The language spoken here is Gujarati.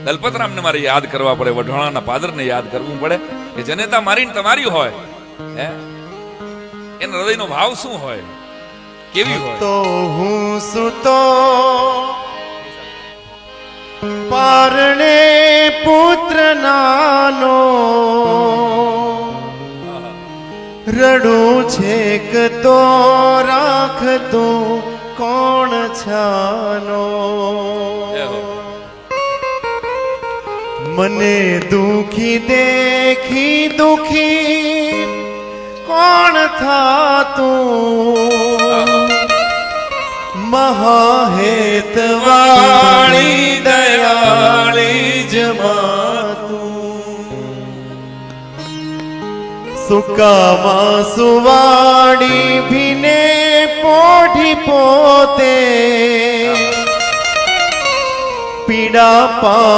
દલપતરામને મારે યાદ કરવા પડે, વઢવાણાના પાદરને યાદ કરવું પડે કે જનેતા મારીને તમારી હોય, હે એના હૃદયનો ભાવ શું હોય, કેવી હોય. તો હું સુતો પારણે પુત્ર નાનો રડું છેક તો રાખતો કોણ છાનો. મને દુખી દેખી દુખી કોણ થાતું, મહાહેતવાળી દયાળી જમાતું. સુકામાં સુવાડી ભીને પોઢી પોતે પીડા પા